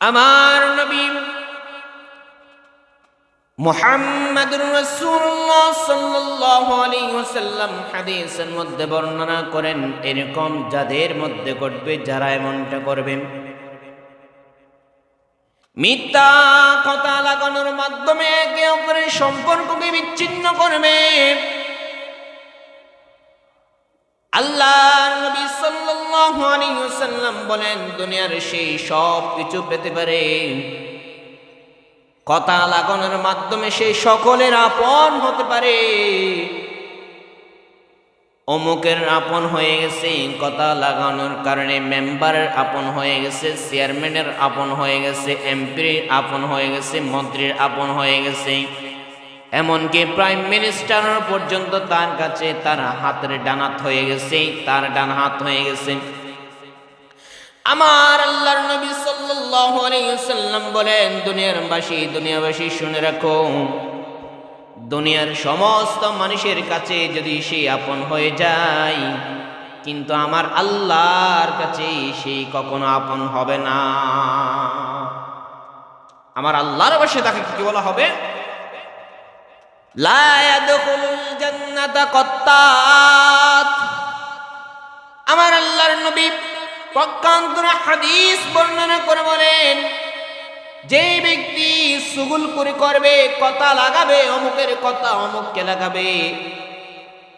আমার নবী মুহাম্মদুর রাসূলুল্লাহ সাল্লাল্লাহু আলাইহি ওয়াসাল্লাম হাদিসের মধ্যে বর্ণনা করেন, এরকম যাদের মধ্যে ঘটবে, যারা এমনটা করবে, মিথ্যা কথা লাগানোর মাধ্যমে একে অপরের সম্পর্ককে বিচ্ছিন্ন করবে। আল্লাহর নবী সাল্লাল্লাহু আলাইহি ওয়াসাল্লাম বলেন, দুনিয়ার সেই সব কিছু পেতে পারে, কথা লাগানোর মাধ্যমে সেই সকলের আপন হতে পারে। অমুকের আপন হয়ে গেছে, কথা লাগানোর কারণে মেম্বারের আপন হয়ে গেছে, চেয়ারম্যানের আপন হয়ে গেছে, এমপির আপন হয়ে গেছে, মন্ত্রীর আপন হয়ে গেছে, এমনকি প্রাইম মিনিস্টারের পর্যন্ত তার কাছে তার হাতের ডানাত হয়ে গেছে, তার ডান হাত হয়ে গেছে। আমার আল্লাহর নবী সাল্লাল্লাহু আলাইহি ওয়াসাল্লাম বলেন, দুনিয়াবাসী শুনে রাখো, দুনিয়ার সমস্ত মানুষের কাছে যদি সে আপন হয়ে যায়, কিন্তু আমার আল্লাহর কাছে সেই কখনো আপন হবে না। আমার আল্লাহর পাশে তাকে কি বলা হবে? লা ইয়াদখুলুল জান্নাতা কাত্তাত। আমার আল্লাহর নবী প্রকান্তরে হাদিস বর্ণনা করে বলেন, যে ব্যক্তি চুগলখড়ি করবে, কথা লাগাবে, অমুকের কথা অমুককে লাগাবে,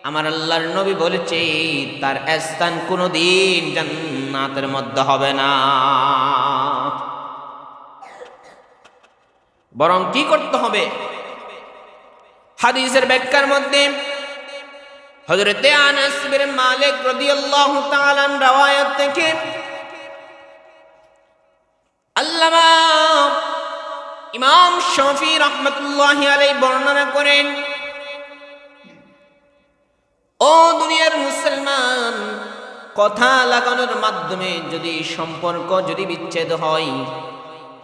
আমার আল্লাহর নবী বলেছে তার স্থান কোনোদিন জান্নাতের মধ্যে হবে না। বরং কি করতে হবে? হাদিসের ব্যাখ্যার মধ্যে হযরতে আনাস বিন মালিক রাদিয়াল্লাহু তাআলা রওয়ায়াত থেকে আল্লামা ইমাম শাফি রাহমাতুল্লাহি আলাইহি বর্ণনা করেন, ও দুনিয়ার মুসলমান, কথা লাগানোর মাধ্যমে যদি সম্পর্ক যদি বিচ্ছেদ হয়,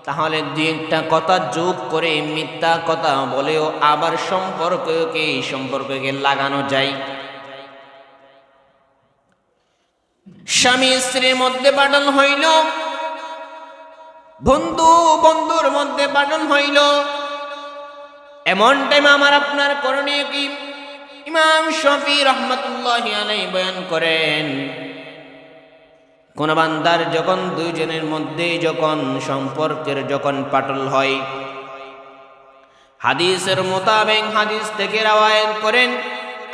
তাহলে দুই একটা কথা যোগ করে মিথ্যা কথা বলেও আবার সম্পর্ককে লাগানো যায়। স্বামী স্ত্রীর মধ্যে বাঁধন হইল, বন্ধুর মধ্যে বাঁধন হইল, এমন টাইম আমার আপনার করণীয় কি? ইমাম শাফি রাহমাতুল্লাহি আলাইহি বয়ান করেন, কোন বান্দার যখন দুইজনের মধ্যে যখন সম্পর্কের যখন পাটল হয়, হাদিসের মোতাবেক হাদিস থেকে রওয়ায়াত করেন,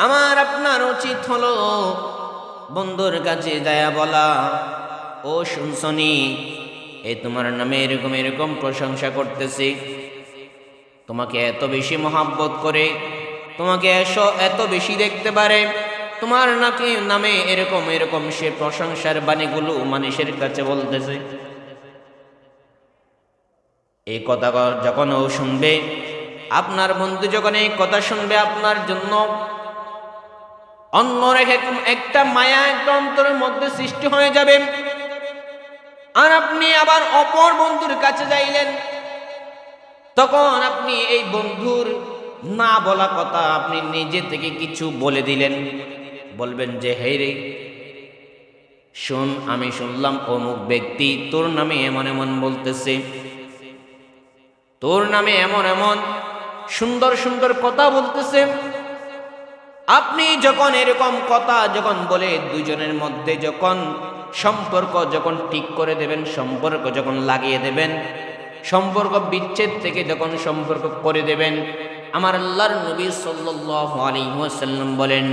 আমার আপনার উচিত হলো বন্ধুর কাছে যায়া বলা, ও শুনছনি, এই তোমার নামে এরকম এরকম প্রশংসা করতেছি, তোমাকে এত বেশি মহাব্বত করে, তোমাকে এত বেশি দেখতে পারে, তোমার নামে এরকম এরকম সে প্রশংসার বাণীগুলো মানুষের কাছে বলতেছে। এই কথা যখন ও শুনবে, আপনার বন্ধু যখন এই কথা শুনবে, আপনার জন্য অন্যরকম একটা মায়া একটা অন্তরের মধ্যে সৃষ্টি হয়ে যাবে। আর আপনি আবার অপর বন্ধুর কাছে যাইলেন, তখন আপনি এই বন্ধুর না বলা কথা আপনি নিজে থেকে কিছু বলে দিলেন, বলবেন যে হে রে শোন, আমি শুনলাম অমুক ব্যক্তি তোর নামে এমন এমন বলতেছে, তোর নামে এমন এমন সুন্দর সুন্দর কথা বলতেছে। আপনি যখন এরকম কথা যখন বলে দুজনের মধ্যে যখন সম্পর্ক যখন ঠিক করে দেবেন, সম্পর্ক যখন লাগিয়ে দেবেন, সম্পর্ক বিচ্ছেদ থেকে যখন সম্পর্ক করে দেবেন, আমার আল্লাহর নবী সাল্লাল্লাহু আলাইহি ওয়াসাল্লাম বলেন,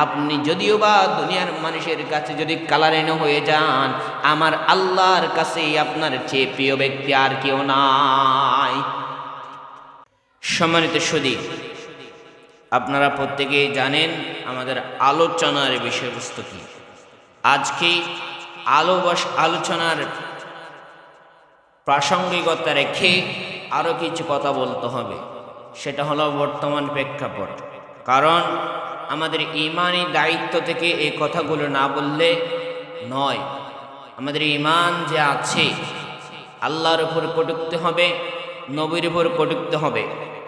আপনি যদিও বা দুনিয়ার মানুষের কাছে যদি কালারিন হয়ে যান, আমার আল্লাহর কাছে আপনার চেয়ে প্রিয় ব্যক্তি আর কেউ নাই। সম্মানিত সুধী, আপনারা প্রত্যেকেই জানেন আমাদের আলোচনার বিষয়বস্তু কি। আজকে আলোচনার প্রাসঙ্গিকতা রেখে আরও কিছু কথা বলতে হবে, সেটা হলো বর্তমান প্রেক্ষাপট। কারণ আমাদের ঈমানি দায়িত্ব থেকে এই কথাগুলো না বললে নয়। আমাদের ঈমান যে আছে, আল্লাহর উপর কটুক্তি হবে, নবীর উপর কটুক্তি হবে।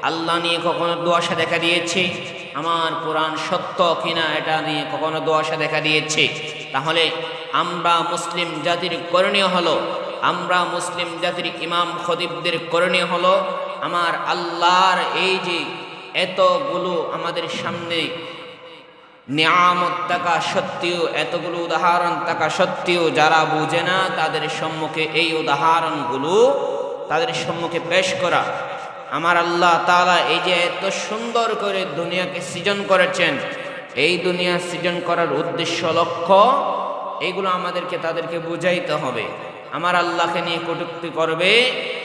আল্লাহ নিয়ে কখনো দুআশা দেখা দিয়েছে, আমার কোরআন সত্য কিনা এটা নিয়ে কখনো দুআশা দেখা দিয়েছে, তাহলে আমরা মুসলিম জাতির করণীয় হলো আমরা মুসলিম জাতির ইমাম খতিবদের করণীয় হলো আমার আল্লাহর এই যে এতগুলো আমাদের সামনে নিয়ামত থাকা সত্ত্বেও, এতগুলো উদাহরণ থাকা সত্ত্বেও যারা বুঝে না তাদের সম্মুখে এই উদাহরণগুলো তাদের সম্মুখে পেশ করা। আমার আল্লাহ তাআলা এই যে এত সুন্দর করে দুনিয়াকে সৃজন করেছেন, এই দুনিয়া সৃজন করার উদ্দেশ্য লক্ষ্য এইগুলো আমাদেরকে তাদেরকে বুঝাইতে হবে। আমার আল্লাহকে নিয়ে কটূক্তি করবে,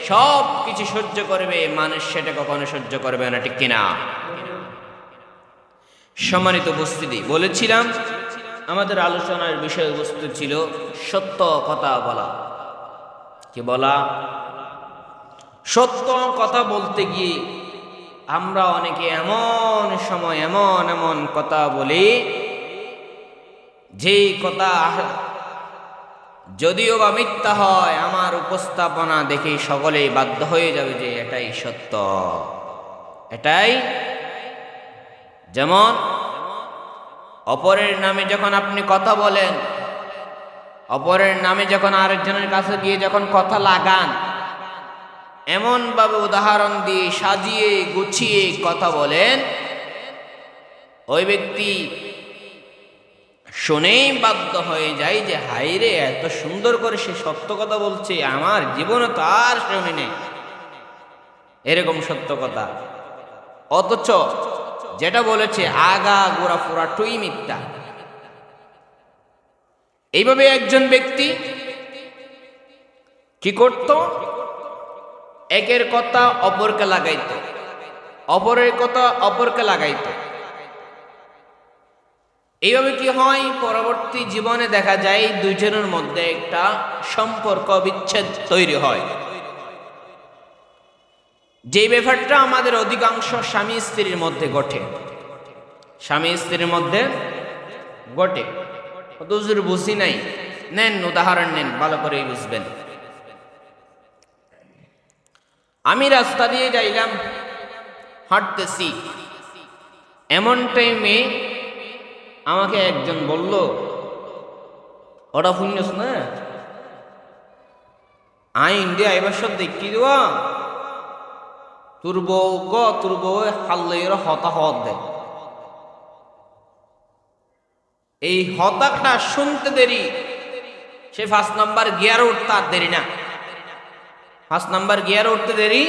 সব কিছু সহ্য করবে, মানুষ সেটা কখনো সহ্য করবে না, ঠিক কিনা? সম্মানিত উপস্থিতি, বলেছিলাম আমাদের আলোচনার বিষয়বস্তু ছিল সত্য কথা বলা। কি বলা? সত্য কথা বলতে গিয়ে আমরা অনেকে এমন সময় এমন এমন কথা বলি, যেই কথা যদিও বা মিথ্যা হয়, আমার উপস্থাপনা দেখে সকলেই বাধ্য হয়ে যাবে যে এটাই সত্য, এটাই। যেমন অপরের নামে যখন আপনি কথা বলেন, অপরের নামে যখন আরেকজনের কাছে গিয়ে যখন কথা লাগান, এমনভাবে উদাহরণ দিয়ে সাজিয়ে গুছিয়ে কথা বলেন, ওই ব্যক্তি শুনেই বাধ্য হয়ে যায় যে হায়রে, এত সুন্দর করে সে সত্য কথা বলছে, আমার জীবনে তো আর শুনি নেই এরকম সত্য কথা। অথচ যেটা বলেছে আগা গোড়া পুরাটুই মিথ্যা। এইভাবে একজন ব্যক্তি কি করত? একের কথা অপরকে লাগাইত, অপরের কথা অপরকে লাগাইত। এইভাবে কি হয়? পরবর্তী জীবনে দেখা যায় দুইজনের মধ্যে একটা সম্পর্ক বিচ্ছেদ তৈরি হয়। যে ব্যাপারটা আমাদের অধিকাংশ স্বামী স্ত্রীর মধ্যে ঘটে, স্বামী স্ত্রীর মধ্যে ঘটে। হুজুর বুঝি নাই, নেন উদাহরণ নেন, ভালো করেই বুঝবেন। আমি রাস্তা দিয়ে যাইলাম, হাঁটতেছি, এমন টাইমে আমাকে একজন বলল, ওটা শুনিস না, আই ইন্ডিয়া এবার সব দেখি দেওয়া তোর বউ হাল্লের হতাহত দেয়। এই হতাকটা শুনতে দেরি, সে 5 নাম্বার গিয়ার উঠতে আর দেরি না, 5 নাম্বার গিয়ার উঠতে দেরি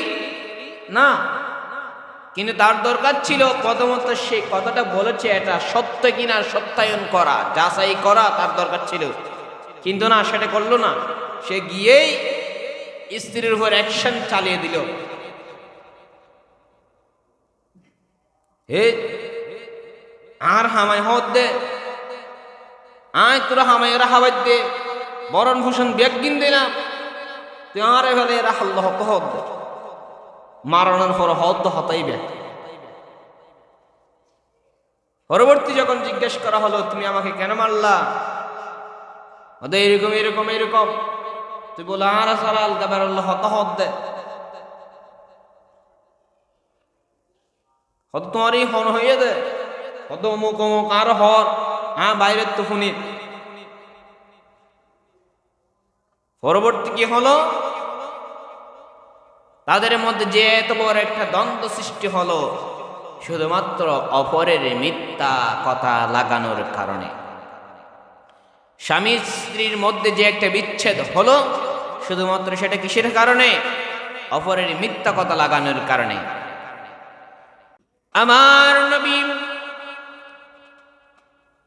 না। কিন্তু তার দরকার ছিল প্রথমত সে কথাটা বলেছে এটা সত্য কিনা সত্যায়ন করা, যাচাই করা তার দরকার ছিল। কিন্তু না, সেটা করলো না। সে গিয়েই স্ত্রীর উপর অ্যাকশন চালিয়ে দিল। হে আর হামায় হদ দে, আয় তোরা হামায় এরা হাবাই দে, বরণ ভূষণ ব্যাগদিন দিলাম, তুই আর এভাবে এরা হাল্লা হদ দে, মারানোর পর হদ হতাইবে। পরবর্তী যখন জিজ্ঞেস করা হলো তুমি আমাকে কেন মারলা, ওদের এরকম এরকম এরকম, তুই বলে আর সারা আলগা বেরোল্লা হত দে, হত তোমারই হন হইয়ে দে, হত অমুক অমুক আর হর, হ্যাঁ বাইরের তো শুনি। পরবর্তী কি হলো? তাদের মধ্যে যে এত বড় একটা দ্বন্দ্ব সৃষ্টি হলো শুধুমাত্র অপরের মিথ্যা কথা লাগানোর কারণে। স্বামী স্ত্রীর মধ্যে যে একটা বিচ্ছেদ হলো শুধুমাত্র সেটা কিসের কারণে? অপরের মিথ্যা কথা লাগানোর কারণে। আমার নবী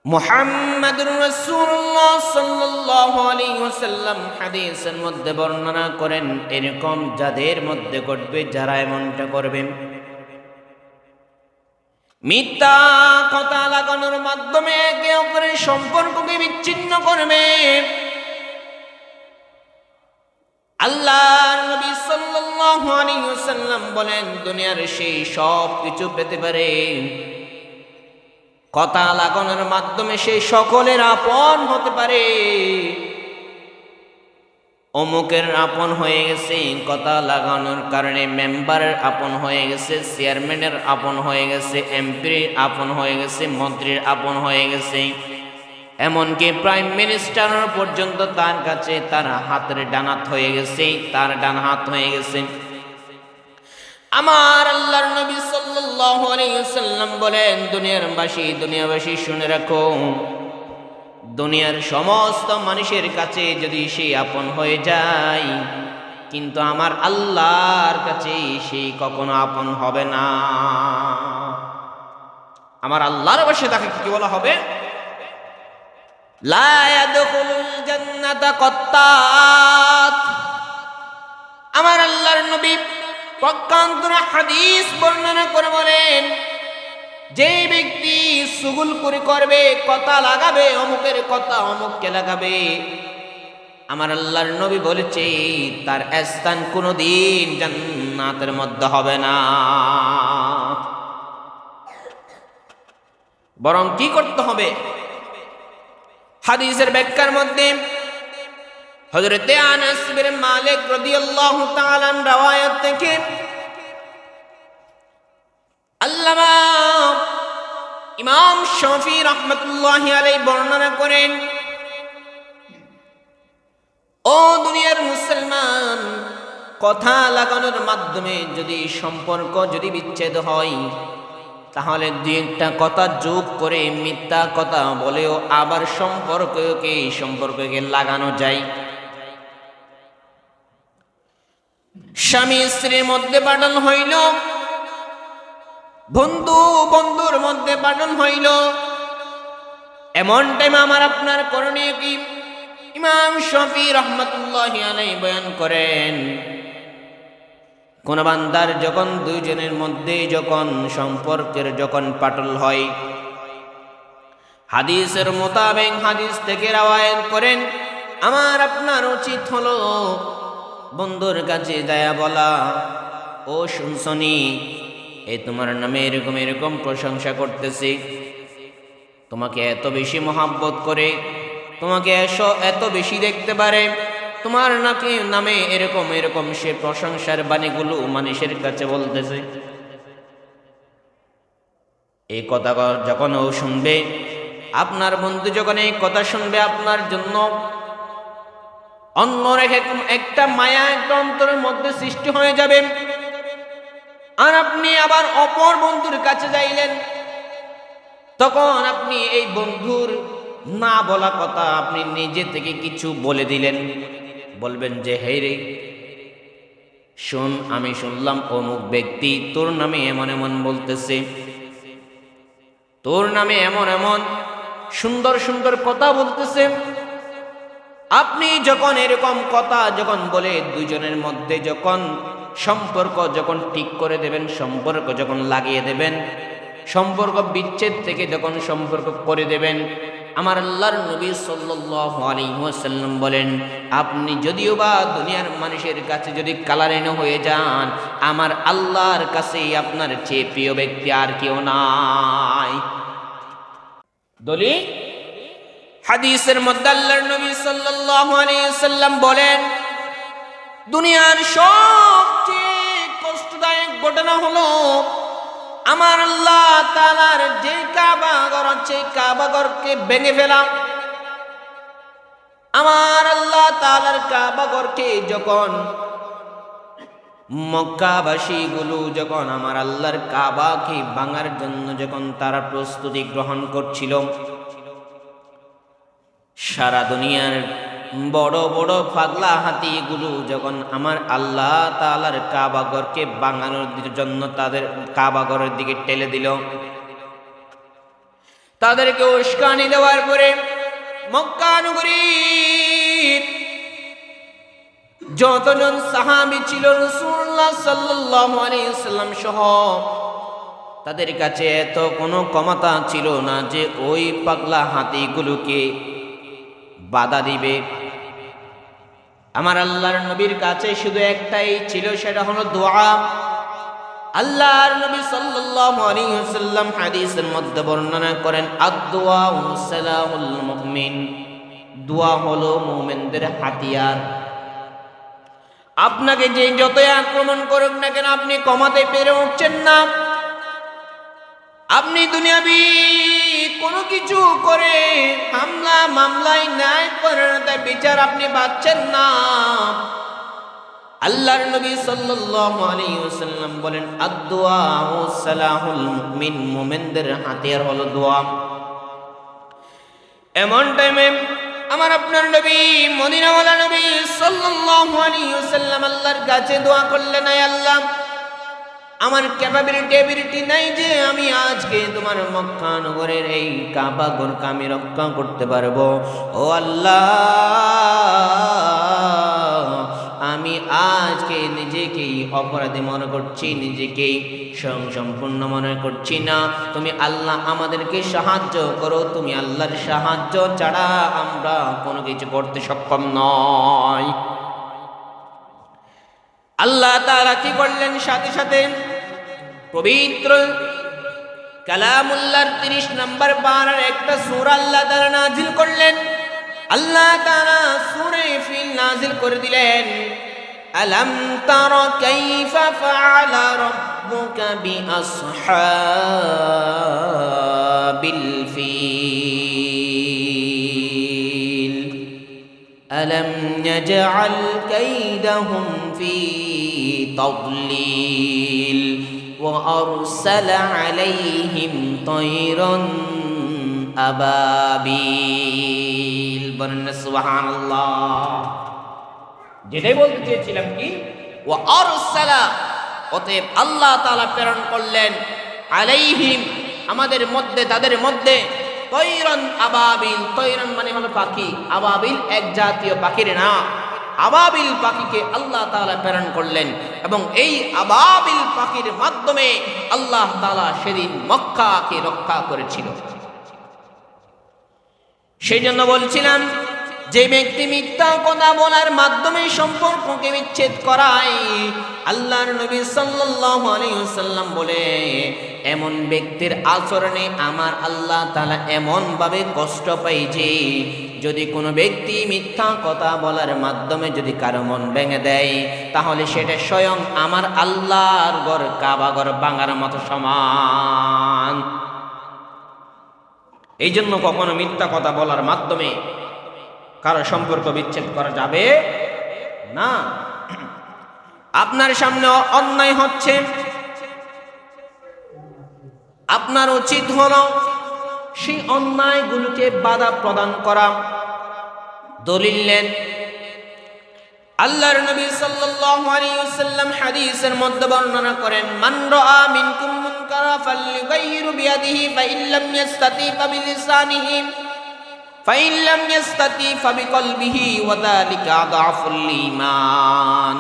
মুহাম্মদুর রাসূলুল্লাহ সাল্লাল্লাহু আলাইহি ওয়াসাল্লাম হাদিসের মধ্যে বর্ণনা করেন, এরকম যাদের মধ্যে ঘটবে, যারা এমনটা করবে, মিথ্যা কথা লাগানোর মাধ্যমে একে অপরের সম্পর্ককে বিচ্ছিন্ন করবে, আল্লাহর নবী সাল্লাল্লাহু আলাইহি ওয়াসাল্লাম বলেন দুনিয়ার সেই সব কিছু পেতে পারে, কথা লাগানোর মাধ্যমে সেই সকলের আপন হতে পারে। অমুকের আপন হয়ে গেছে কথা লাগানোর কারণে, মেম্বারের আপন হয়ে গেছে, চেয়ারম্যানের আপন হয়ে গেছে, এমপির আপন হয়ে গেছে, মন্ত্রীর আপন হয়ে গেছে, এমনকি প্রাইম মিনিস্টার পর্যন্ত তার কাছে তার হাতের ডান হাত হয়ে গেছে, তার ডান হাত হয়ে গেছে। আমার আল্লাহর নবী সাল্লাল্লাহু আলাইহি ওয়াসাল্লাম বলেন, দুনিয়াবাসী শুনে রাখো, দুনিয়ার সমস্ত মানুষের কাছে যদি সে আপন হয়ে যায়, কিন্তু আমার আল্লাহর কাছে সে কখনো আপন হবে না। আমার আল্লাহর পাশে তাকে কি বলা হবে? লা ইয়াদখুলুল জান্নাতা কাত্তাত। আমার আল্লাহর নবী পক্ষান্তরে হাদিস বর্ণনা করে বলেন, যে ব্যক্তি চুগলখড়ি করবে, কথা লাগাবে, অমুকের কথা অমুককে লাগাবে, আমার আল্লাহর নবী বলেছে তার স্থান কোনোদিন জান্নাতের মধ্যে হবে না। বরং কি করতে হবে? হাদিসের ব্যাখ্যার মধ্যে হযরতে আনাস বিন মালিক রাদিয়াল্লাহু তাআলা রওয়ায়াত থেকে আল্লামা ইমাম শাফি রাহমাতুল্লাহি আলাইহি বর্ণনা করেন, ও দুনিয়ার মুসলমান, কথা লাগানোর মাধ্যমে যদি সম্পর্ক যদি বিচ্ছেদ হয়, তাহলে দুই একটা কথা যোগ করে মিথ্যা কথা বলেও আবার সম্পর্ককে লাগানো যায়। স্বামী স্ত্রীর মধ্যে বাটন হইল, বন্ধুর মধ্যে বাটন হইল, এমন টাইম আমার আপনার করণীয় কি? ইমাম শাফি রাহমাতুল্লাহি আলাইহি বয়ান করেন, কোন বান্দার যখন দুইজনের মধ্যে যখন সম্পর্কের যখন পাটল হয়, হাদিসের মোতাবেক হাদিস থেকে রওয়ায়াত করেন, আমার আপনার উচিত হলো বন্ধুর কাছে যায়া বলা, ও শুনছনি, এই তোমার নামে এরকম এরকম প্রশংসা করতেছি, তোমাকে এত বেশি মহাব্বত করে, তোমাকে এত বেশি দেখতে পারে, তোমার নামে এরকম এরকম সে প্রশংসার বাণীগুলো মানুষের কাছে বলতেছে। এই কথা যখন ও শুনবে, আপনার বন্ধু যখন এই কথা শুনবে, আপনার জন্য অন্যরকম একটা মায়া একটা অন্তরের মধ্যে সৃষ্টি হয়ে যাবে। আর আপনি আবার অপর বন্ধুর কাছে যাইলেন, তখন আপনি এই বন্ধুর না বলা কথা আপনি নিজে থেকে কিছু বলে দিলেন, বলবেন যে হে রে শোন, আমি শুনলাম অমুক ব্যক্তি তোর নামে এমন এমন বলতেছে, তোর নামে এমন এমন সুন্দর সুন্দর কথা বলতেছে। আপনি যখন এরকম কথা যখন বলে দুইজনের মধ্যে যখন সম্পর্ক যখন ঠিক করে দেবেন, সম্পর্ক যখন লাগিয়ে দেবেন, সম্পর্ক বিচ্ছেদ থেকে যখন সম্পর্ক করে দেবেন, আমার আল্লাহর নবী সাল্লাল্লাহু আলাইহি ওয়াসাল্লাম বলেন, আপনি যদিও বা দুনিয়ার মানুষের কাছে যদি কালারেন হয়ে যান, আমার আল্লাহর কাছে আপনার চেয়ে প্রিয় ব্যক্তি আর কেউ নাই। দলিল হাদিসের মধ্যে আল্লাহর নবী সাল্লাল্লাহু আলাইহি ওয়াসাল্লাম বলেন, দুনিয়ার সবচেয়ে কষ্টদায়ক ঘটনা হলো আমার আল্লাহ তাআলার যে কাবা ঘর আছে, কাবা ঘরকে ভেঙে ফেলা। আমার আল্লাহ তাআলার কাবা ঘরকে যখন মক্কাবাসী গুলো যখন আমার আল্লাহর কাবাকে ভাঙার জন্য যখন তারা প্রস্তুতি গ্রহণ করছিল, সারা দুনিয়ার বড় বড় পাগলা হাতিগুলো যখন আমার আল্লাহ তাআলার কাবাঘরকে ভাঙানোর জন্য তাদের কাবাঘরের দিকে ঠেলে দিল, তাদেরকে উস্কানি দেওয়ার পরে মক্কা নগরীর যতজন সাহাবী ছিল রাসূলুল্লাহ সাল্লাল্লাহু আলাইহি ওয়াসাল্লাম সহ, তাদের কাছে এত কোনো ক্ষমতা ছিল না যে ওই পাগলা হাতিগুলোকে বাধা দিবে। আমার আল্লাহর নবীর কাছে শুধু একটাই ছিল, সেটা হলো দোয়া। আল্লাহর নবী সাল্লাল্লাহু আলাইহি ওয়াসাল্লাম হাদিসের মধ্যে বর্ণনা করেন, আদ-দুআ সালাহুল মুমিন, দোয়া হলো মুমিনদের হাতিয়ার। আপনাকে যে যতই আক্রমণ করুক না কেন, আপনি কমাতে পেরে উঠছেন না, আপনি দুনিয়াবি কোনো কিছু করে হামলা মামলায় ন্যায় পরিণতায় বিচার আপনি পাচ্ছেন না। আল্লাহর নবী সাল্লাল্লাহু আলাইহি ওয়াসাল্লাম বলেন, আদ-দুআ সালাহুল মুমিন, মুমিনদের হাতিয়ার হলো দোয়া। এমন টাইমে আমার আপনার নবী, মদিনাওয়ালা নবী সাল্লাল্লাহু আলাইহি ওয়াসাল্লাম আল্লাহর কাছে দোয়া করলেন, আয় আল্লাহ, আমার ক্যাপাবিলিটি নাই যে আমি আজকে তোমার মক্কা নগরের এই কাবা ঘরকে আমি রক্ষা করতে পারবো। ও আল্লাহ, আমি আজকে নিজেকেই অপরাধী মনে করছি, নিজেকেই স্বয়ংসম্পূর্ণ মনে করছি না। তুমি আল্লাহ আমাদেরকে সাহায্য করো, তুমি আল্লাহর সাহায্য ছাড়া আমরা কোনো কিছু করতে সক্ষম নয়। আল্লাহ তাআলা কি করলেন, সাথে সাথে পবিত্র কালামুল্লাহর 30 নম্বর পারার একটা সূরা আল্লাহ তাআলা নাজিল করলেন। আল্লাহ তাআলা সূরা ফিল নাজিল করে দিলেন, আলাম তারা কাইফা ফাআলা রাব্বুকা বিআসহাবিল ফিল আলাম ইয়াজআল কাইদাহুম ফি তাদলিল ওয়া আরসালা আলাইহিম তায়রান আবাবিল। বলেন সুবহানাল্লাহ। যেটাই বলতে চেয়েছিলাম কি, ওয়া আরসালা, অতএব আল্লাহ তাআলা প্রেরণ করলেন, আলাইহিম, আমাদের মধ্যে, তাদের মধ্যে, তৈরন আবাবিল, তৈরন মানে হলো পাখি, আবাবিল এক জাতীয় পাখির নাম। আবাবিল পাখিকে আল্লাহ তাআলা প্রেরণ করলেন এবং এই আবাবিল পাখির মাধ্যমে আল্লাহ তাআলা সেদিন মক্কাকে রক্ষা করেছিল। সেই জন্য বলছিলাম, যে ব্যক্তি মিথ্যা কথা বলার মাধ্যমে সম্পর্ককে বিচ্ছেদ করায়, আল্লাহর নবী সাল্লাল্লাহু আলাইহি ওয়াসাল্লাম বলে, এমন ব্যক্তির আচরণে আমার আল্লাহ তাআলা এমন ভাবে কষ্ট পাই যে যদি কোনো ব্যক্তি মিথ্যা কথা বলার মাধ্যমে যদি কারো মন ভেঙে দেয়, তাহলে সেটা স্বয়ং আমার আল্লাহর ঘর কাবা ঘর ভাঙার মতো সমান। এই জন্য কখনো মিথ্যা কথা বলার মাধ্যমে কারো সম্পর্ক বিচ্ছেদ করা যাবে না। আপনার সামনে অন্যায় হচ্ছে, আপনার উচিত হলো সেই অন্যায়গুলোকে বাধা প্রদান করা। দলিল নেন, আল্লাহর নবী সাল্লাল্লাহু আলাইহি ওয়াসাল্লাম হাদিসের মধ্যে বর্ণনা করেন, মান রাআ মিনকুম মুনকারা ফালইয়ুগাইয়িরু বিয়াদিহি ফাইন লাম ইস্তাতি ফাবিলিসানিহি ফাইন লাম ইস্তাতি ফাবিকলবিহি ওয়া যালিকা আযআফুল ঈমান।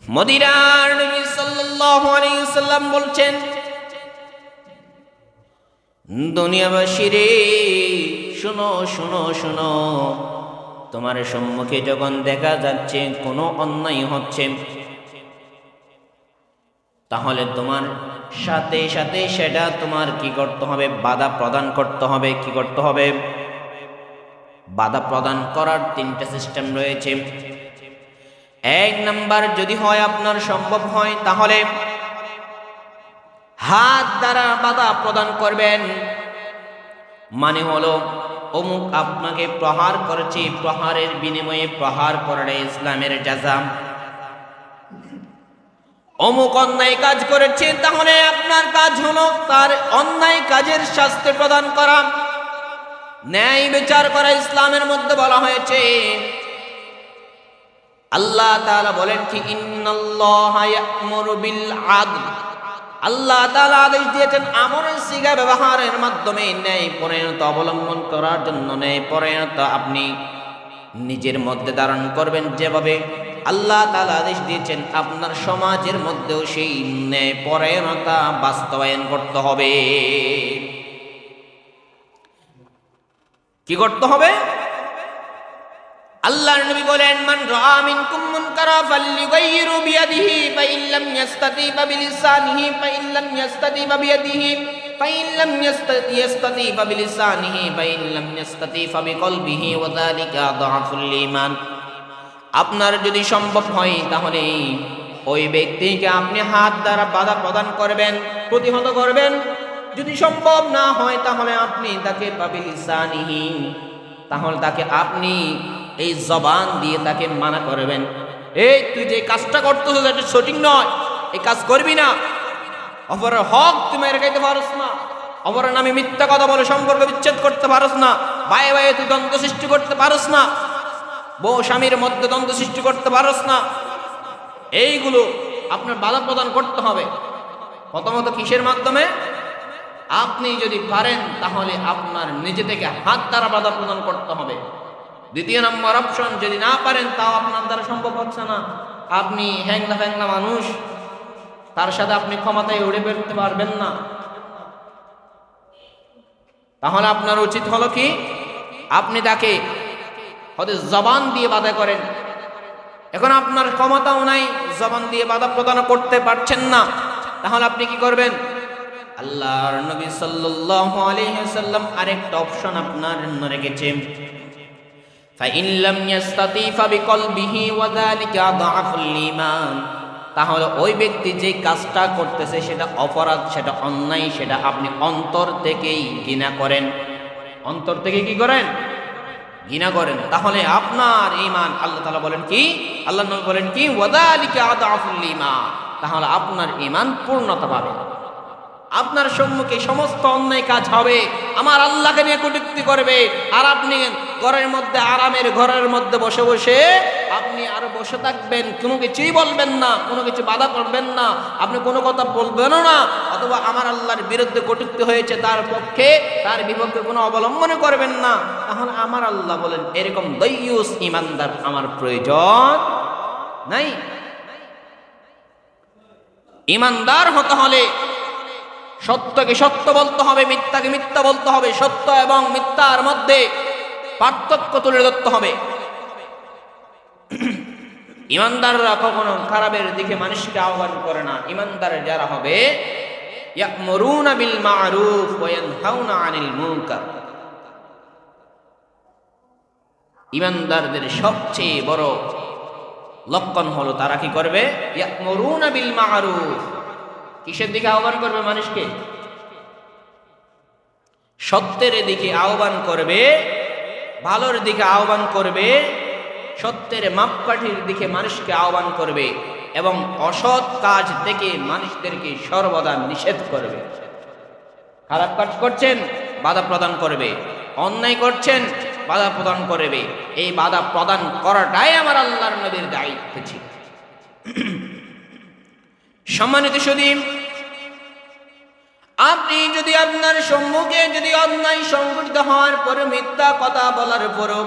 মদিনার নবী সাল্লাল্লাহু আলাইহি ওয়াসাল্লাম বলছেন, দুনিয়াবাসী রে, শুনো শুনো শুনো, তোমার সম্মুখে যখন দেখা যাচ্ছে কোনো অন্যায় হচ্ছে, তাহলে তোমার সাথে সাথে সেটা তোমার কি করতে হবে, বাধা প্রদান করতে হবে। কি করতে হবে? বাধা প্রদান করার 3টা সিস্টেম রয়েছে। 1 নাম্বার, যদি হয় আপনার সম্ভব হয়, তাহলে হাত দ্বারা বাধা প্রদান করবেন। মানে হলো, অমুক আপনাকে প্রহার করেছে, প্রহারের বিনিময়ে প্রহার করাটা ইসলামের জাযা। অমুক অন্যায় কাজ করেছে, তাহলে আপনার কাজ হলো তার অন্যায় কাজের শাস্তি প্রদান করা, ন্যায় বিচার করা। ইসলামের মধ্যে বলা হয়েছে, আল্লাহ তাআলা বলেন কি, ইন্নাল্লাহা ইয়া'মুরু বিল আদল, আল্লাহ তাআলা আদেশ দিয়েছেন আমরের সিগা ব্যবহারের মাধ্যমে ন্যায় পরায়ণতা অবলম্বন করার জন্য। ন্যায় পরায়ণতা আপনি নিজের মধ্যে ধারণ করবেন, যেভাবে আল্লাহ তাআলা আদেশ দিয়েছেন আপনার সমাজের মধ্যেও সেই ন্যায় পরায়ণতা বাস্তবায়ন করতে হবে। কি করতে হবে? আল্লাহর নবী বলেন, মান রাআ মিনকুম মুনকারা ফালইয়ুগাইয়িরু বিয়াদিহি ফাইন লাম ইস্তাতি ফাবিলিসানিহি ফাইন লাম ইস্তাতি ফাবিয়াদিহি ফাইন লাম ইস্তাতি ফাবিলিসানিহি ফাইন লাম ইস্তাতি ফাবিকলবিহি ওয়া যালিকা আযআফুল ঈমান। আপনার যদি সম্ভব হয় তাহলে ওই ব্যক্তিকে আপনি হাত দ্বারা বাধা প্রদান করবেন, প্রতিহত করবেন। যদি সম্ভব না হয় তাহলে আপনি তাকে বিলিসানিহি, তাহলে তাকে আপনি এই জবান দিয়ে তাকে মানা করবেন, এই তুই যে কাজটা করতেছিস এটা সঠিক নয়, এই কাজ করবি না। অপরের হক তুই মেরে খাইতে পারস না, অপরের নামে মিথ্যা কথা বলে সম্পর্ক বিচ্ছেদ করতে পারস না, ভাই ভাই তুই দ্বন্দ্ব সৃষ্টি করতে পারস না, বউ স্বামীর মধ্যে দ্বন্দ্ব সৃষ্টি করতে পারস না। এইগুলো আপনার বাধা প্রদান করতে হবে। প্রথমত কিসের মাধ্যমে? আপনি যদি পারেন তাহলে আপনার নিজে থেকে হাত দ্বারা বাধা প্রদান করতে হবে। দ্বিতীয় নম্বর অপশন, যদি না পারেন তাও আপনার দ্বারা সম্ভব হচ্ছে না, আপনি হ্যাংলা ফ্যাংলা মানুষ, তার সাথে আপনি ক্ষমতায় উড়ে বেরোতে পারবেন না, তাহলে আপনার উচিত হলো কি, আপনি তাকে হয়তো জবান দিয়ে বাধা করেন। এখন আপনার ক্ষমতাও নাই, জবান দিয়ে বাধা প্রদান করতে পারছেন না, তাহলে আপনি কি করবেন? আল্লাহর নবী সাল্লাল্লাহু আলাইহি ওয়াসাল্লাম আরেকটা অপশন আপনার জন্য রেখেছেন, ফাইন লাম ইয়াস্তাতি ফাবিকলবিহি ওয়া যালিকা আযআফুল ঈমান। তাহলে ওই ব্যক্তি যে কাজটা করতেছে সেটা অপরাধ, সেটা অন্যায়, সেটা আপনি অন্তর থেকেই ঘৃণা করেন, অন্তর থেকে কি করেন? ঘৃণা করেন। তাহলে আপনার ঈমান, আল্লাহ তাআলা বলেন কি, আল্লাহ নবী বলেন কি, ওয়া যালিকা আযআফুল ঈমান, তাহলে আপনার ঈমান পূর্ণতা পাবে। আপনার সম্মুখে সমস্ত অন্যায় কাজ হবে, আমার আল্লাহকে নিয়ে কটূক্তি করবে, আর আপনি ঘরের মধ্যে আরামের ঘরের মধ্যে বসে বসে আপনি আরো বসে থাকবেন, কোনো কিছুই বলবেন না, কোনো কিছু বাধা করবেন না, আপনি কোনো কথা বলবেনও না, অথবা আমার আল্লাহর বিরুদ্ধে কটূক্তি হয়েছে তার পক্ষে তার বিপক্ষে কোনো অবলম্বন করবেন না। তাহলে আমার আল্লাহ বলেন এরকম দাইয়ুস ঈমানদার আমার প্রয়োজন নাই। ঈমানদার হতে হলে সত্যকে সত্য বলতে হবে, মিথ্যাকে মিথ্যা বলতে হবে, সত্য এবং মিথ্যার মধ্যে পার্থক্য তুলে ধরতে হবে। ঈমানদাররা কখনো খারাপের দিকে মানুষকে আহ্বান করে না। ঈমানদার যারা হবে, ইয়া'মুরুনা বিল মা'রুফ ওয়া ইয়ানহাউনা আনিল মুনকার। ঈমানদারদের সবচেয়ে বড় লক্ষণ হলো তারা কি করবে? ইয়া'মুরুনা বিল মা'রুফ। কিসের দিকে আহ্বান করবে? মানুষকে সত্যের দিকে আহ্বান করবে, ভালোর দিকে আহ্বান করবে, সত্যের মাপকাঠির দিকে মানুষকে আহ্বান করবে, এবং অসৎ কাজ থেকে মানুষদেরকে সর্বদা নিষেধ করবে। খারাপ কাজ করছেন, বাধা প্রদান করবে, অন্যায় করছেন, বাধা প্রদান করবে। এই বাধা প্রদান করাটাই আমার আল্লাহর নবীর দায়িত্ব ছিল। সম্মানিত সুধী, আপনি যদি আপনার সম্মুখে যদি অন্যায় সংঘটিত হওয়ার পরে, মিথ্যা কথা বলার পরও,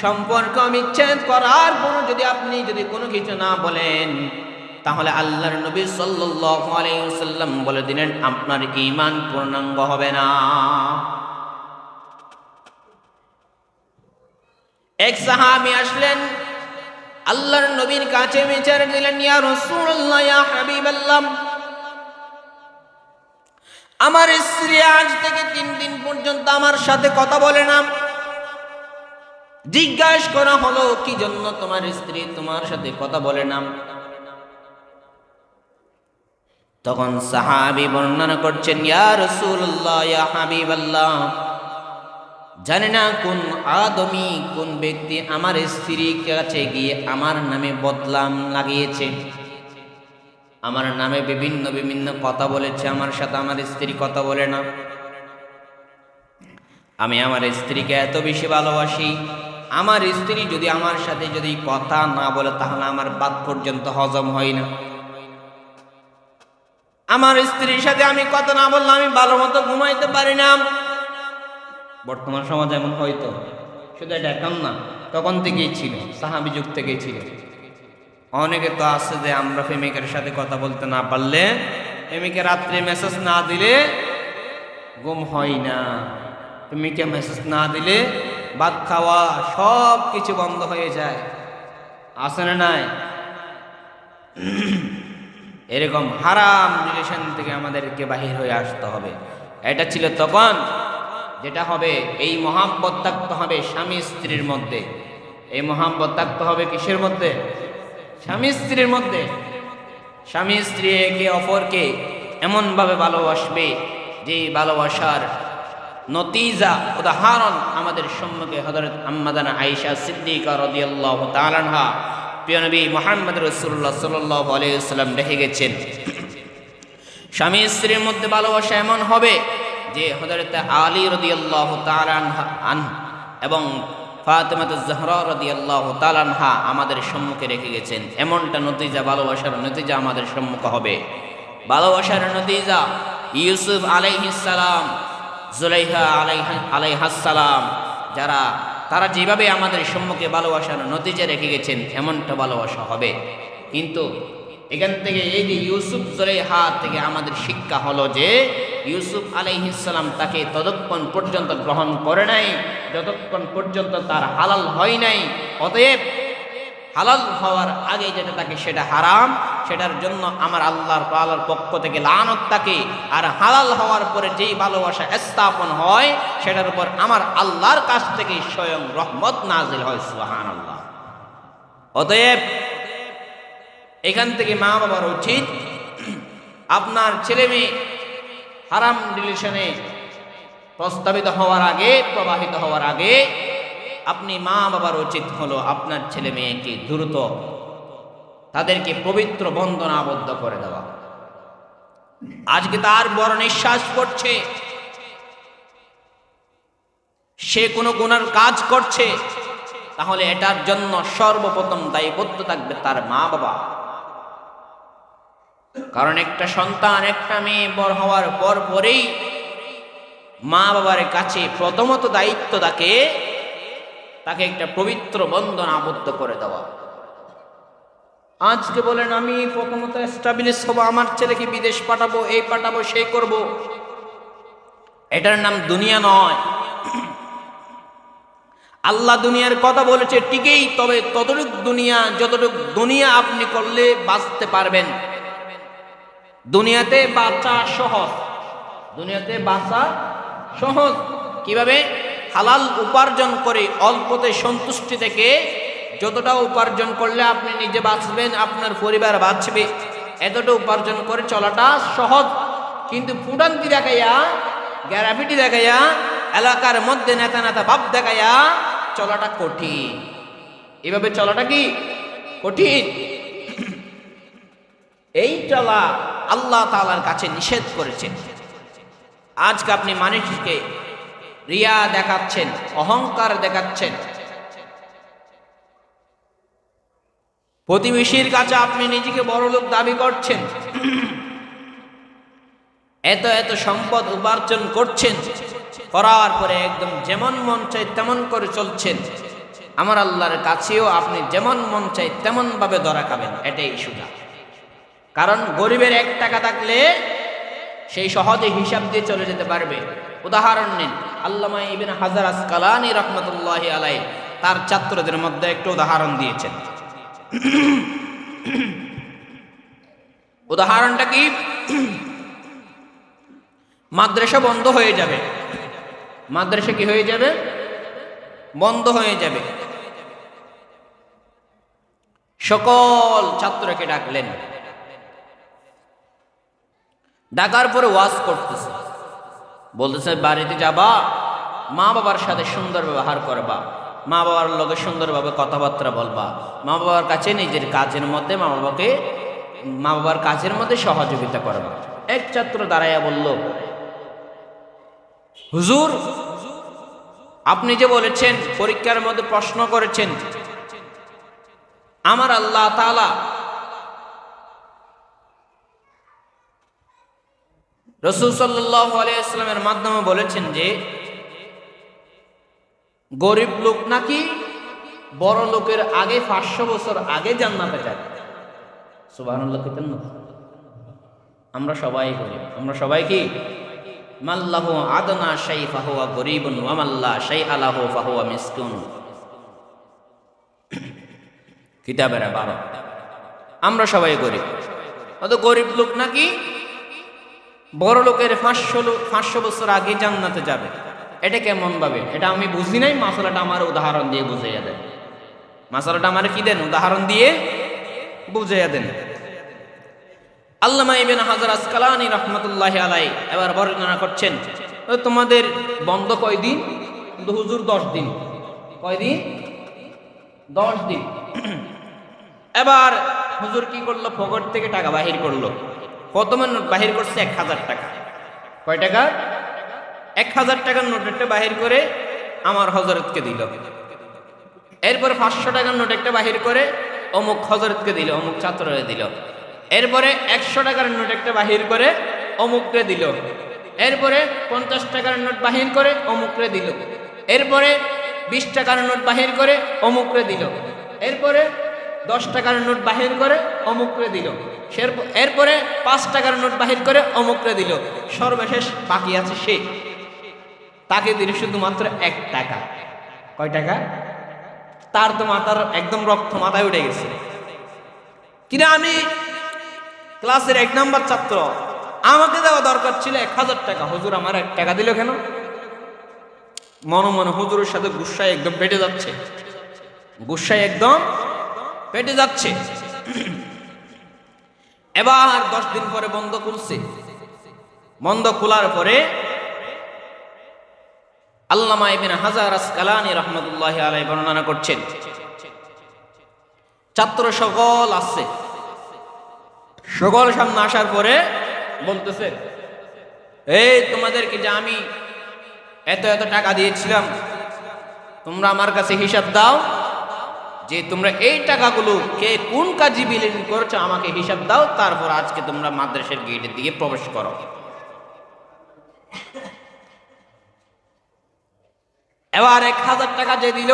সম্পর্ক বিচ্ছেদ করার পরও যদি আপনি যদি কোনো কিছু না বলেন, তাহলে আল্লাহর নবী সাল্লাল্লাহু আলাইহি ওয়াসাল্লাম বলে দিলেন আপনার ঈমান পূর্ণাঙ্গ হবে না। এক সাহাবী আসলেন আল্লাহর নবীর কাছে, বিচার দিলেন, ইয়া রাসূলুল্লাহ, ইয়া হাবিবাল্লাহ, আমার স্ত্রী আজ থেকে 3 দিন পর্যন্ত আমার সাথে কথা বলে না। জিজ্ঞাসা করা হলো কি জন্য তোমার স্ত্রী তোমার সাথে কথা বলে না? তখন সাহাবী বর্ণনা করছেন, ইয়া রাসূলুল্লাহ, ইয়া হাবিবাল্লাহ, জানি না কোন আদমি, কোন ব্যক্তি আমার স্ত্রীর কাছে গিয়ে আমার নামে বদনাম লাগিয়েছে, আমার নামে বিভিন্ন বিভিন্ন কথা বলেছে, আমার সাথে আমার স্ত্রী কথা বলে না। আমি আমার স্ত্রীকে এত বেশি ভালোবাসি, আমার স্ত্রী যদি আমার সাথে যদি কথা না বলে তাহলে আমার ভাত পর্যন্ত হজম হয় না। আমার স্ত্রীর সাথে আমি কথা না বললে আমি ভালো মতো ঘুমাইতে পারি না। বর্তমান সমাজ এমন হয়তো, শুধু এটা এখন না, তখন থেকেই ছিল, সাহাবী যুগ থেকেই ছিল। অনেকে তো আছে যে আমরা প্রেমিকের সাথে কথা বলতে না পারলে, প্রেমিকে রাত্রে মেসেজ না দিলে ঘুম হয় না, প্রেমিকে মেসেজ না দিলে ভাত খাওয়া সব কিছু বন্ধ হয়ে যায়। আছে না নাই? এরকম হারাম রিলেশন থেকে আমাদেরকে বাহির হয়ে আসতে হবে। এটা ছিল তখন, যেটা হবে এই মহাব্বত থাকতে হবে স্বামী স্ত্রীর মধ্যে। এই মহাব্বত থাকতে হবে কিসের মধ্যে? স্বামী স্ত্রীর মধ্যে। স্বামী স্ত্রী একে অপরকে এমনভাবে ভালোবাসবে যে ভালোবাসার নতিজা উদাহরণ আমাদের সম্মুখে হযরত আম্মাজানা আয়েশা সিদ্দিকা রাদিয়াল্লাহু তাআলা আনহা প্রিয় নবী মুহাম্মদ রাসূলুল্লাহ সাল্লাল্লাহু আলাইহি ওয়াসাল্লাম রেখে গেছেন। স্বামী স্ত্রীর মধ্যে ভালোবাসা এমন হবে যে হযরত আলী রাদিয়াল্লাহু তাআলা আনহু এবং ফাতেমাতুজ জাহরা রাদিয়াল্লাহু তাআলা আনহা আমাদের সম্মুখে রেখে গেছেন। এমনটা নতিজা, ভালোবাসার নতিজা আমাদের সম্মুখে হবে। ভালোবাসার নতিজা ইউসুফ আলাইহিস সালাম, জুলাইখা আলাইহাস সালাম, তারা যেভাবে আমাদের সম্মুখে ভালোবাসার নতিজা রেখে গেছেন এমনটা ভালোবাসা হবে। কিন্তু এখান থেকে এই যে ইউসুফ জুলাইখা থেকে আমাদের শিক্ষা হলো যে ইউসুফ আলাইহিস সালাম তাকে ততক্ষণ পর্যন্ত গ্রহণ করে নাই যতক্ষণ পর্যন্ত তার হালাল হয় নাই। অতএব হালাল হওয়ার আগে যেটা থাকে সেটা হারাম, সেটার জন্য আমার আল্লাহর পক্ষ থেকে লানত থাকে। আর হালাল হওয়ার পরে যেই ভালোবাসা স্থাপন হয় সেটার উপর আমার আল্লাহর কাছ থেকে স্বয়ং রহমত নাজিল হয়। সুবহানাল্লাহ। অতএব এখান থেকে মা বাবার উচিত আপনার ছেলে মেয়ে হারাম রিলেশনে প্রস্তাবিত হওয়ার আগে, প্রবাহিত হওয়ার আগে আপনি মা বাবার উচিত হলো আপনার ছেলে মেয়েকে দ্রুত তাদেরকে পবিত্র বন্ধনে আবদ্ধ করে দেওয়া। আজকে তার বড় নিঃশ্বাস পড়ছে, সে কোনো গুনার কাজ করছে, তাহলে এটার জন্য সর্বপ্রথম দায়বদ্ধ থাকবে তার মা বাবা। কারণ একটা সন্তান, একটা মেয়ে বড় হওয়ার পরেই মা বাবার কাছে প্রথমত দায়িত্ব থাকে তাকে একটা পবিত্র বন্ধন আবদ্ধ করে দেওয়া। আজকে বলেন আমি প্রথমত এস্টাবলিশ হবো, আমার ছেলেকে বিদেশ পাঠাবো, এই পাঠাবো, সেই করব, এটার নাম দুনিয়া নয়। আল্লাহ দুনিয়ার কথা বলেছে ঠিকই, তবে ততটুক দুনিয়া যতটুকু দুনিয়া আপনি করলে বাঁচতে পারবেন। দুনিয়াতে বাঁচা সহজ, দুনিয়াতে বাঁচা সহজ। কিভাবে? হালাল উপার্জন করে অল্পতে সন্তুষ্টি থেকে যতটা উপার্জন করলে আপনি নিজে বাঁচবেন, আপনার পরিবার বাঁচবে, এতটা উপার্জন করে চলাটা সহজ। কিন্তু ফুটান্তি দেখাইয়া, গ্যারাফিটি দেখাইয়া, এলাকার মধ্যে নেতা নেতা ভাব দেখাইয়া চলাটা কঠিন। এভাবে চলাটা কি কঠিন? এই চলা আল্লাহ তাআলার কাছে নিষেধ করেছেন। আজকে আপনি মানুষকে রিয়া দেখাচ্ছেন, অহংকার দেখাচ্ছেন, প্রতিবেশীর কাছে আপনি নিজেকে বড় লোক দাবি করছেন, এত এত সম্পদ উপার্জন করছেন, করার পরে একদম যেমন মন চাই তেমন করে চলছেন। আমার আল্লাহর কাছেও আপনি যেমন মন চাই তেমন ভাবে ধরা খাবেন, এটাই সোজা। কারণ গরিবের 1 টাকা থাকলে সেই সহজে হিসাব দিয়ে চলে যেতে পারবে। উদাহরণ নিন, আল্লামা ইবনে হাজার আসকালানী রাহমাতুল্লাহি আলাইহি তার ছাত্রদের মধ্যে একটা উদাহরণ দিয়েছেন। উদাহরণটা কি? মাদ্রাসা বন্ধ হয়ে যাবে। মাদ্রাসা কি হয়ে যাবে? বন্ধ হয়ে যাবে। সকল ছাত্রকে ডাকলেন, ডাকার পরে ওয়াজ করতেছে, বলতেছে বাড়িতে যাবা, মা বাবার সাথে সুন্দর ব্যবহার করবা, মা বাবার লগে সুন্দরভাবে কথাবার্তা বলবা, মা বাবার কাছে নিজের কাজের মধ্যে মা বাবার কাজের মধ্যে সহযোগিতা করবা। এক ছাত্র দাঁড়াইয়া বলল, হুজুর আপনি যে বলেছেন পরীক্ষার মধ্যে প্রশ্ন করেছেন আমার আল্লাহ তাআলা রাসূল সাল্লাল্লাহু আলাইহি ওয়াসাল্লামের মাধ্যমে বলেছেন যে গরিব লোক নাকি বড় লোকের আগে 500 বছর আগে জান্নাতে যাবে। সুবহানাল্লাহ। আমরা সবাই গরিব, আমরা সবাই কি? মাল্লাহু আদনা শাই ফাহুয়া গরিবুন ওয়া মাল্লা শাই আলাহু ফাহুয়া মিসকিন। কিতাবের 12। আমরা সবাই গরিব। অত গরিব লোক নাকি বড় লোকের 500 বছর আগে জান্নাতে যাবে। এটা কেমন ভাবে? এটা আমি বুঝি নাই, মাসালাটা আমার উদাহরণ দিয়ে বুঝাইয়া দেন। মাসালাটা আমার কি দেন? উদাহরণ দিয়ে বুঝাইয়া দেন। আল্লামা ইবনে হাজার আসকালানী রাহমাতুল্লাহি আলাইহি এবার বর্ণনা করছেন, তোমাদের বন্ধ কয়দিন? কিন্তু হুজুর 10 দিন। কয়দিন? 10 দিন। এবার হুজুর কি করলো? পকেট থেকে টাকা বাহির করলো। প্রথমে নোট বাহির করছে 1000 টাকা। কয় টাকা? 1000 টাকার নোট একটা বাহির করে আমার হযরতকে দিল। এরপরে 500 টাকার নোট একটা বাহির করে অমুক হযরতকে দিল, অমুক ছাত্ররে দিল। এরপরে 100 টাকার নোট একটা বাহির করে অমুককে দিল। এরপরে 50 টাকার নোট বাহির করে অমুকরে দিল। এরপরে 20 টাকার নোট বাহির করে অমুকরে দিল। এরপরে 10 টাকার নোট বাহির করে অমুকরে দিল। এরপরে 5 টাকার নোট বাহির করে অমুকরে দিল। সর্বশেষ বাকি আছে সে, তাকে দিল শুধুমাত্র 1 টাকা। কয় টাকা? তার তো মাথার একদম রক্ত মাথায় উঠে গেছে। কিনা আমি ক্লাসের 1 নাম্বার ছাত্র, আমাকে দেওয়া দরকার ছিল 1000 টাকা, হুজুর আমার 1 টাকা দিল কেন? মনে মনে হুজুরের সাথে গুসায় একদম পেটে যাচ্ছে, গুসায় একদম পেটে যাচ্ছে। এবার 10 দিন পরে বন্ধ খুলছে। বন্ধ খোলার পরে আল্লামা ইবনে হাজার আসকালানী রাহমাতুল্লাহি আলাইহি বর্ণনা করছেন, ছাত্র সকল আসছে, সকল সামনে আসার পরে বলতেছে, এই তোমাদেরকে যে আমি এত এত টাকা দিয়েছিলাম, তোমরা আমার কাছে হিসাব দাও যে তোমরা এই টাকাগুলো কে কোন কাজে বিলীন করেছো, আমাকে হিসাব দাও, তারপর আজকে তোমরা মাদ্রাসার গেটের দিকে প্রবেশ করো। এবার 1000 টাকা যে দিল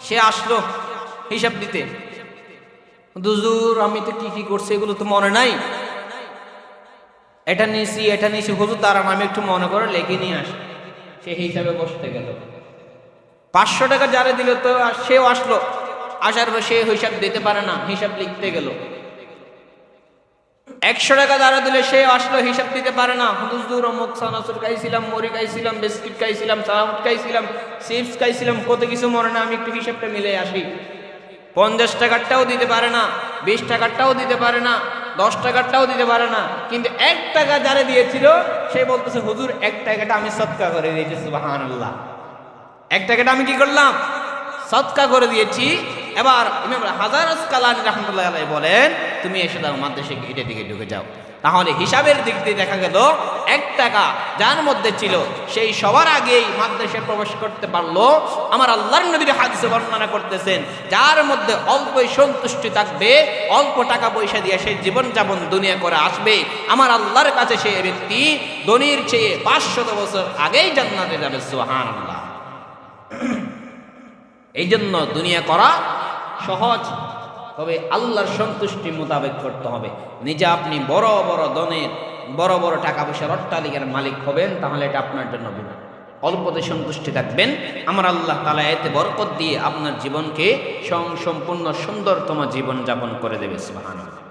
সে আসলো হিসাব দিতে। হুজুর আমি তো কি কি করছি এগুলো তো মনে নাই, এটা নিয়েছি এটা নিয়েছি। হুজুর দাঁড়ান আমি একটু মনে করে লেখে নিয়ে আসি। সে হিসাবে বসতে গেল। 500 টাকা যারা দিল তো সেও আসলো, আসার পর সে হিসাব দিতে পারে না, হিসাব লিখতে গেল। 100 টাকা যারা দিলে সে আসলো, হিসাব দিতে পারে না। হুজুর অমুক সানাসুর খাইছিলাম, মুড়ি খাইছিলাম, বিস্কিট খাইছিলাম, চাউট খাইছিলাম, চিপস খাইছিলাম, কত কিছু মনে না, আমি একটু হিসাবটা মিলে আসি। 50 টাকারটাও দিতে পারে না, 20 টাকারটাও দিতে পারে না, 10 টাকারটাও দিতে পারে না। কিন্তু 1 টাকা যারা দিয়েছিল সে বলতেছে, হুজুর 1 টাকাটা আমি সদকা করে দিয়েছি। সুবহানাল্লাহ, 1 টাকাটা আমি কি করলাম? সদকা করে দিয়েছি। এবার ইমাম হাজার আসকালানী রাহমাতুল্লাহি আলাইহি বলেন, তুমি এসে দাও মাদ্রাসা গেটের দিকে ঢুকে যাও। তাহলে হিসাবের দিক দিয়ে দেখা গেল 1 টাকা যার মধ্যে ছিল সেই সবার আগেই মাদ্রাসায় প্রবেশ করতে পারলো। আমার আল্লাহর নবীর হাদিসে বর্ণনা করতেছেন, যার মধ্যে অল্পই সন্তুষ্টি থাকবে, অল্প টাকা পয়সা দিয়ে সেই জীবন যাপন দুনিয়া করে আসবে, আমার আল্লাহর কাছে সেই ব্যক্তি ধনীর চেয়ে 500 বছর আগেই জান্নাতে যাবে। সুবহানাল্লাহ। এই জন্য দুনিয়া করা সহজ, তবে আল্লাহর সন্তুষ্টি মোতাবেক করতে হবে। নিজে আপনি বড় বড় ধনের বড় বড় টাকা পয়সার অট্টালিকার মালিক হবেন, তাহলে এটা আপনার জন্য গুনাহ। অল্পতে সন্তুষ্টি থাকবেন, আমার আল্লাহ তাআলা এতে বরকত দিয়ে আপনার জীবনকে সম্পূর্ণ সুন্দরতম জীবন যাপন করে দেবে। সুবহানাল্লাহ।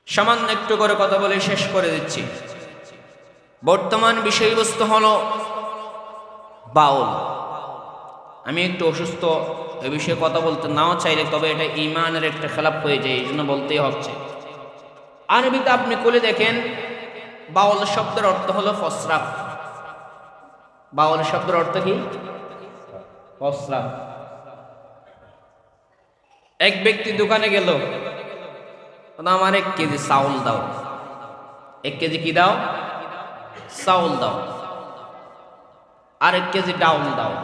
সামান্য একটু করে কথা বলে শেষ করে দিচ্ছি। বর্তমান বিষয়বস্তু হলো বাউল। আমি একটু অসুস্থ, এ বিষয়ে কথা বলতে নাও চাইলে, তবে এটা ঈমানের একটা খেলাপ হয়ে যায়, এই জন্য বলতেই হচ্ছে। আরবিতে আপনি খুলে দেখেন, বাউল শব্দের অর্থ হলো ফসরাফ। বাউল শব্দের অর্থ কি? ফসরাফ। এক ব্যক্তি দোকানে গেল, আমার 1 কেজি চাউল দাও। 1 কেজি কি দাও? চাউল দাও। আর 1 কেজি ডাউল দাও।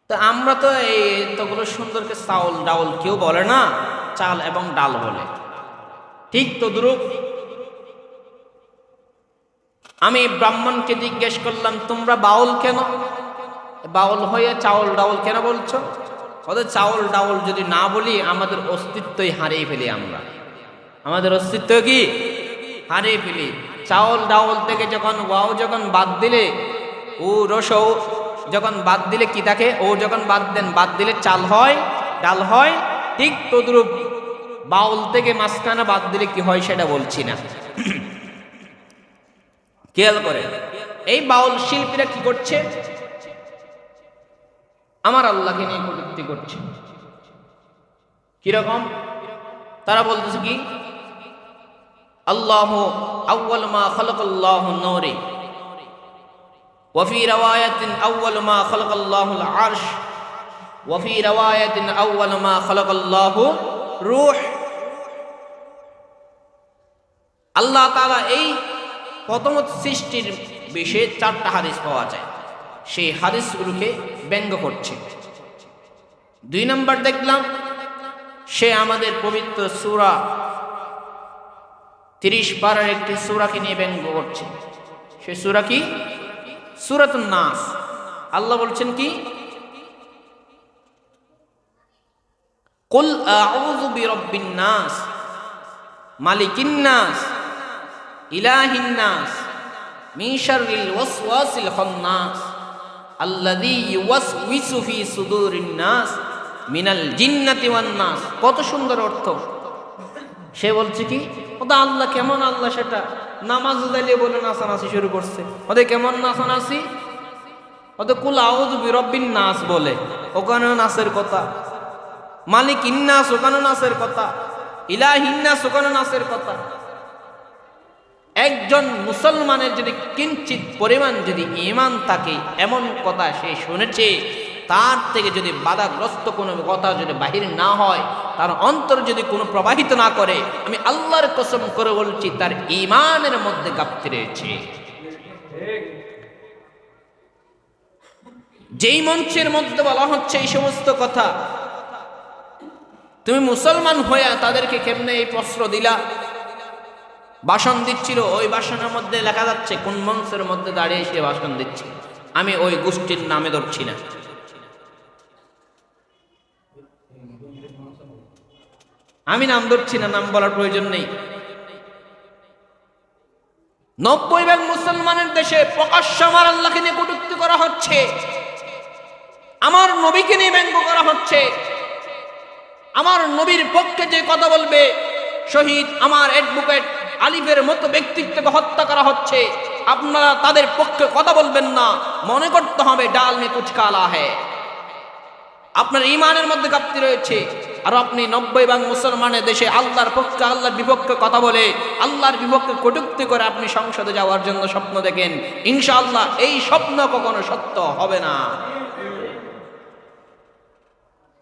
তো আমরা তো এই এতগুলো সুন্দরকে চাউল ডাউল কেউ বলে না, চাল এবং ডাল বলে। ঠিক তদ্রূপ আমি ব্রাহ্মণকে জিজ্ঞেস করলাম, তোমরা বাউল কেন? বাউল হয়ে চাউল ডাউল কেন বলছো? ওদের চাউল ডাউল যদি না বলি আমাদের অস্তিত্বই হারিয়ে ফেলি আমরা। আমাদের অস্তিত্ব কি হারিয়ে ফেলি। চাউল ডাউল থেকে যখন ওয়াও যখন বাদ দিলে, ও রসৌ যখন বাদ দিলে কি থাকে? ও যখন বাদ দিলে চাল হয়, ডাল হয়। ঠিক তদ্রূপ বাউল থেকে মাঝখানা বাদ দিলে কি হয় সেটা বলছি না। খেয়াল করে, এই বাউল শিল্পীরা কি করছে? আমার আল্লাহকে নিয়ে কটূক্তি করছে। কিরকম? তারা বলতেছে কি, আল্লাহু আউয়াল মা খালাকাল্লাহু নূরে, ওয়া ফি রাওয়ায়াতিন আউয়াল মা খালাকাল্লাহুল আরশ, ওয়া ফি রাওয়ায়াতিন আউয়াল মা খালাকাল্লাহু রূহ। আল্লাহ তাআলা এই প্রথম সৃষ্টির বিষয়ে 4টা হাদিস পাওয়া যায়, সেই হাদিসগুলোকে ব্যঙ্গ করছে। 2 নম্বর দেখলাম সে আমাদের পবিত্র সূরা 30 পারার একটি সূরাকে নিয়ে ব্যঙ্গ করছে। সে সূরা কি? সূরাতুন নাস। আল্লাহ বলছেন কি, কুল আউযু বিরাব্বিন নাস, মালিকিন নাস, ইলাহিন নাস, মিন শাররিল ওয়াসওয়াসিল খান্নাস, আল্লাযী ইউওয়াসউইসু ফি সুদুরিন নাস মিনাল জিন্নাতি ওয়ান নাস। কত সুন্দর অর্থ। সে বলছে কি, ওটা আল্লাহ কেমন আল্লাহ, সেটা নামাজ দাঁড়িয়ে বলে নাচানাচি শুরু করছে। ওদের কেমন নাচানাচি? ওদের কুল আউযু বিরাব্বিন নাস বলে, ওখানেও নাচের কথা। মালিকিন নাস, ওখানেও নাচের কথা। ইলাহিন নাস, ওখানেও নাচের কথা। একজন মুসলমানের যদি কিঞ্চিত পরিমাণ যদি ঈমান থাকে, এমন কথা সে শুনেছে, তার থেকে যদি বাধাগ্রস্ত কোনো কথা যদি বাহির না হয়, তার অন্তর যদি কোনো প্রবাহিত না করে, আমি আল্লাহর কসম করে বলছি তার ঈমানের মধ্যে ঘাটতি রয়েছে। যেই মঞ্চের মধ্যে বলা হচ্ছে এই সমস্ত কথা, তুমি মুসলমান হইয়া তাদেরকে কেমনে এই প্রশ্ন দিলা? ভাষণ দিচ্ছিল, ওই ভাষণের মধ্যে লেখা যাচ্ছে কোন মঞ্চের মধ্যে দাঁড়িয়ে সে ভাষণ দিচ্ছে। আমি ওই গোষ্ঠীর নামে ধরছি না, আমি নাম ধরছি না, নাম বলার প্রয়োজন নেই। 90% মুসলমানের দেশে প্রকাশ্য আমার আল্লাহকে নিয়ে কটূক্তি করা হচ্ছে, আমার নবীকে নিয়ে ব্যঙ্গ করা হচ্ছে। আমার নবীর পক্ষে যে কথা বলবে, শহীদ আমার অ্যাডভোকেট আলিফের মতো ব্যক্তিত্বকে হত্যা করা হচ্ছে, আপনারা তাদের পক্ষে কথা বলবেন না। মনে করতে হবে ডাল মে কুছ কালা হ্যায়। আপনার ঈমানের মধ্যে ঘাটতি রয়েছে। আর আপনি 90% মুসলমানের দেশে আল্লাহর পক্ষে আল্লাহর বিপক্ষে কথা বলে, আল্লাহর বিপক্ষে কটূক্তি করে আপনি সংসদে যাওয়ার জন্য স্বপ্ন দেখেন। ইনশাআল্লাহ এই স্বপ্ন কখনো সত্য হবে না।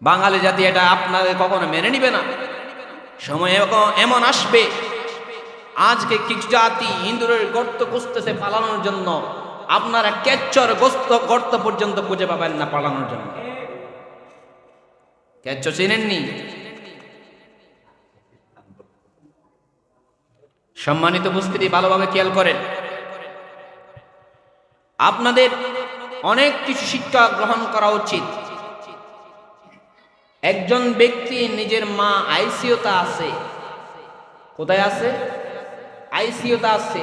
বাঙালি জাতি এটা আপনাদের কখনো মেনে নিবে না। সময় এমন আসবে, আজকে কিছু জাতি ইন্দুরের গর্ত খুঁজতেছে পালানোর জন্য, আপনারা কেচ্চর গর্ত পর্যন্ত খুঁজে পাবেন না পালানোর জন্য। কেচ্চর চেনেননি? সম্মানিত উপস্থিতি, ভালোভাবে খেয়াল করেন। আপনাদের অনেক কিছু শিক্ষা গ্রহণ করা উচিত। একজন ব্যক্তি নিজের মা আইসিইউতে আছে, কোথায় আছে? আইসিইউতে আছে।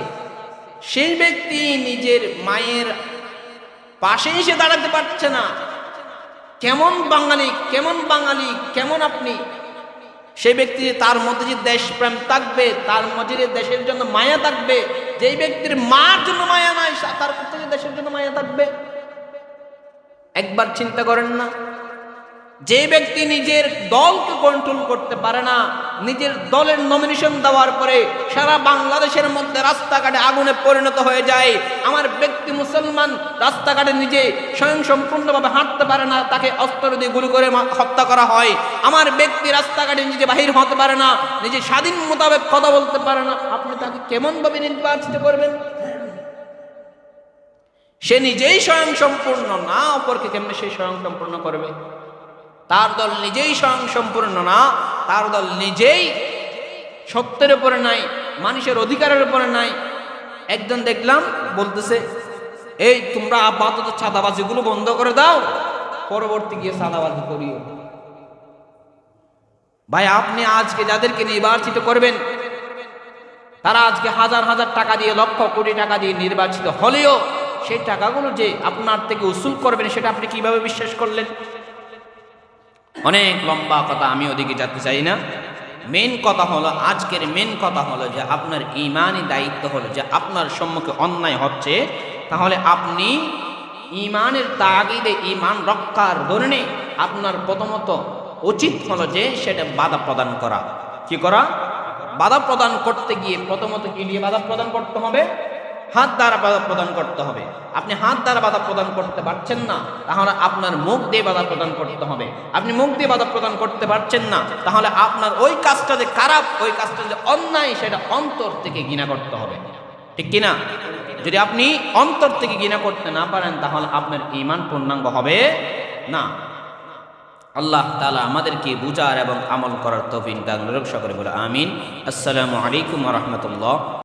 সেই ব্যক্তি নিজের মায়ের পাশে এসে দাঁড়াতে পারছে না। কেমন বাঙালি, কেমন বাঙালি, কেমন আপনি? সেই ব্যক্তি, তার মধ্যে যে দেশপ্রেম থাকবে, তার মধ্যে যে দেশের জন্য মায়া থাকবে, যেই ব্যক্তির মার জন্য মায়া নাই, তার থেকে দেশের জন্য মায়া থাকবে। একবার চিন্তা করেন না? যে ব্যক্তি নিজের দলকে কন্ট্রোল করতে পারে না, নিজের দলের নমিনেশন দেওয়ার পরে সারা বাংলাদেশের মধ্যে রাস্তাঘাটে আগুনে পরিণত হয়ে যায়। আমার ব্যক্তি মুসলমান রাস্তাঘাটে নিজে স্বয়ং সম্পূর্ণভাবে হাঁটতে পারে না, তাকে অস্ত্র দিয়ে গুলি করে হত্যা করা হয়। আমার ব্যক্তি রাস্তাঘাটে নিজে বাহির হতে পারে না, নিজে স্বাধীন মোতাবেক কথা বলতে পারে না, আপনি তাকে কেমন ভাবে নির্বাচিত করবেন? সে নিজেই স্বয়ং সম্পূর্ণ না, অপরকে কেমনে সে স্বয়ং সম্পূর্ণ করবে? তার দল নিজেই স্বয়ং সম্পূর্ণ না, তার দল নিজেই সত্যের উপরে নাই, মানুষের অধিকারের উপরে নাই। একজন দেখলাম বলতেছে, এই তোমরা আপাতত চাঁদাবাজিগুলো বন্ধ করে দাও, পরবর্তী গিয়ে চাঁদাবাজি করিও। ভাই, আপনি আজকে যাদেরকে নির্বাচিত করবেন, তারা আজকে হাজার হাজার টাকা দিয়ে, লক্ষ কোটি টাকা দিয়ে নির্বাচিত হলেও সেই টাকাগুলো যে আপনার থেকে উসুল করবেন, সেটা আপনি কিভাবে বিশ্বাস করলেন? অনেক লম্বা কথা, আমি ওদিকে যেতে চাই না। মেন কথা হলো, আজকের মেন কথা হলো যে আপনার ঈমানি দায়িত্ব হলো যে আপনার সম্মুখে অন্যায় হচ্ছে, তাহলে আপনি ঈমানের তাগিদে, ঈমান রক্ষার ধরনে আপনার প্রথমত উচিত হলো যে সেটা বাধা প্রদান করা। কি করা? বাধা প্রদান করতে গিয়ে প্রথমত কি দিয়ে বাধা প্রদান করতে হবে? হাত দ্বারা বাধা প্রদান করতে হবে। আপনি হাত দ্বারা বাধা প্রদান করতে পারছেন না, তাহলে আপনার মুখ দিয়ে বাধা প্রদান করতে হবে। আপনি মুখ দিয়ে বাধা প্রদান করতে পারছেন না, তাহলে আপনার ওই কাজটা যে খারাপ, ওই কাজটা যে অন্যায়, সেটা অন্তর থেকে ঘৃণা করতে হবে। ঠিক কিনা? যদি আপনি অন্তর থেকে ঘৃণা করতে না পারেন, তাহলে আপনার ঈমান পূর্ণাঙ্গ হবে না। আল্লাহ তাআলা আমাদেরকে বুঝার এবং আমল করার তৌফিক দান করুন। সকলে বলে আমিন। আসসালামু আলাইকুম ওয়া রাহমাতুল্লাহ।